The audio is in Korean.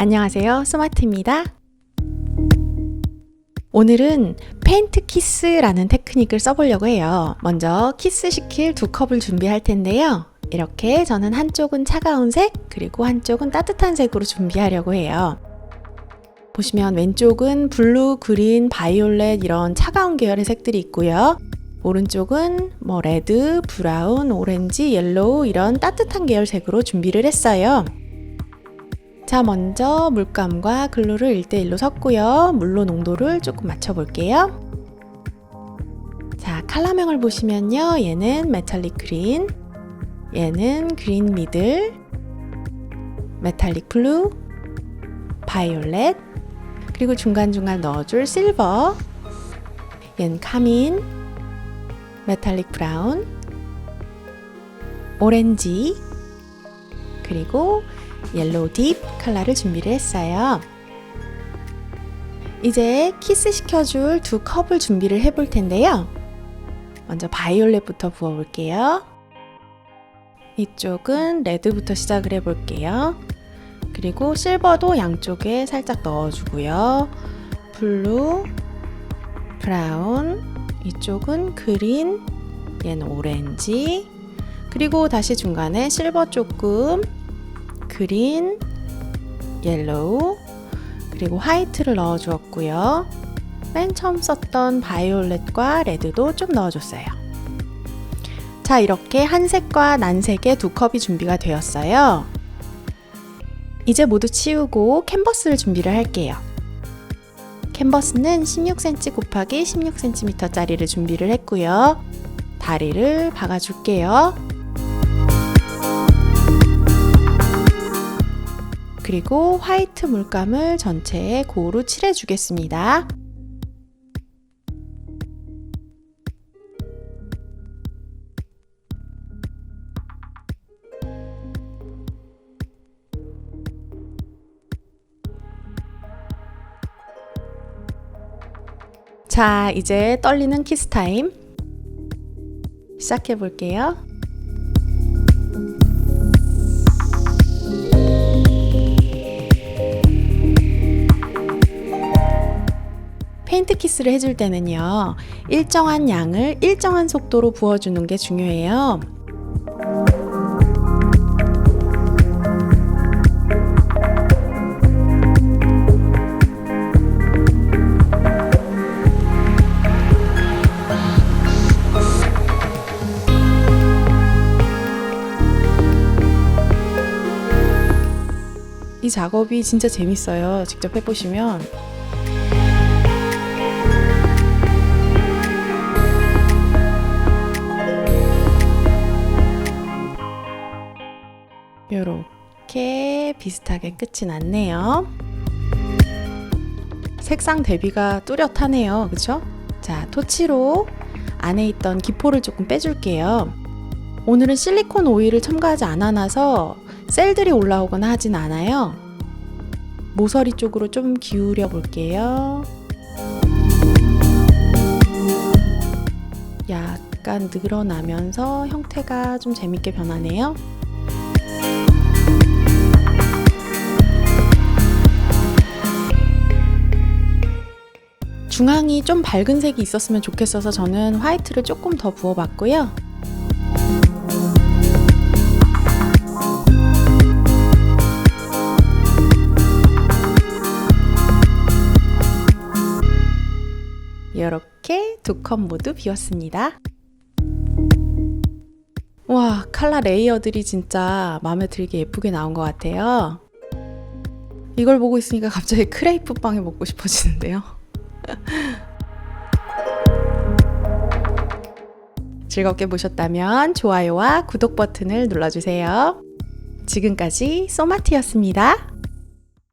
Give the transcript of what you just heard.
안녕하세요, 소마트입니다. 오늘은 페인트 키스라는 테크닉을 써보려고 해요. 먼저 키스 시킬 두 컵을 준비할 텐데요. 이렇게 저는 한쪽은 차가운 색, 그리고 한쪽은 따뜻한 색으로 준비하려고 해요. 보시면 왼쪽은 블루, 그린, 바이올렛 이런 차가운 계열의 색들이 있고요. 오른쪽은 레드, 브라운, 오렌지, 옐로우 이런 따뜻한 계열 색으로 준비를 했어요. 자, 먼저 물감과 글루를 1대1로 섞고요. 물로 농도를 조금 맞춰볼게요. 자, 컬러명을 보시면요. 얘는 메탈릭 그린, 얘는 그린 미들, 메탈릭 블루, 바이올렛, 그리고 중간중간 넣어줄 실버, 얘는 카민, 메탈릭 브라운, 오렌지, 그리고 옐로우 딥 컬러를 준비를 했어요. 이제 키스 시켜줄 두 컵을 준비를 해볼 텐데요. 먼저 바이올렛부터 부어볼게요. 이쪽은 레드부터 시작을 해볼게요. 그리고 실버도 양쪽에 살짝 넣어주고요. 블루, 브라운, 이쪽은 그린, 얘는 오렌지, 그리고 다시 중간에 실버 조금, 그린, 옐로우, 그리고 화이트를 넣어주었고요. 맨 처음 썼던 바이올렛과 레드도 좀 넣어줬어요. 자, 이렇게 한색과 난색의 두 컵이 준비가 되었어요. 이제 모두 치우고 캔버스를 준비를 할게요. 캔버스는 16cm 곱하기 16cm 짜리를 준비를 했고요. 다리를 박아줄게요. 그리고 화이트 물감을 전체에 고루 칠해주겠습니다. 자, 이제 떨리는 키스 타임 시작해 볼게요. 페인트 키스를 해줄 때는요, 일정한 양을 일정한 속도로 부어주는 게 중요해요. 이 작업이 진짜 재밌어요. 직접 해보시면. 이렇게 비슷하게 끝이 났네요. 색상 대비가 뚜렷하네요. 그쵸? 자, 토치로 안에 있던 기포를 조금 빼줄게요. 오늘은 실리콘 오일을 첨가하지 않아놔서 셀들이 올라오거나 하진 않아요. 모서리 쪽으로 좀 기울여 볼게요. 약간 늘어나면서 형태가 좀 재밌게 변하네요. 중앙이 좀 밝은 색이 있었으면 좋겠어서 저는 화이트를 조금 더 부어봤고요. 이렇게 두 컵 모두 비웠습니다. 와, 컬러 레이어들이 진짜 마음에 들게 예쁘게 나온 것 같아요. 이걸 보고 있으니까 갑자기 크레이프 빵이 먹고 싶어지는데요. 즐겁게 보셨다면 좋아요와 구독 버튼을 눌러주세요. 지금까지 소마트였습니다.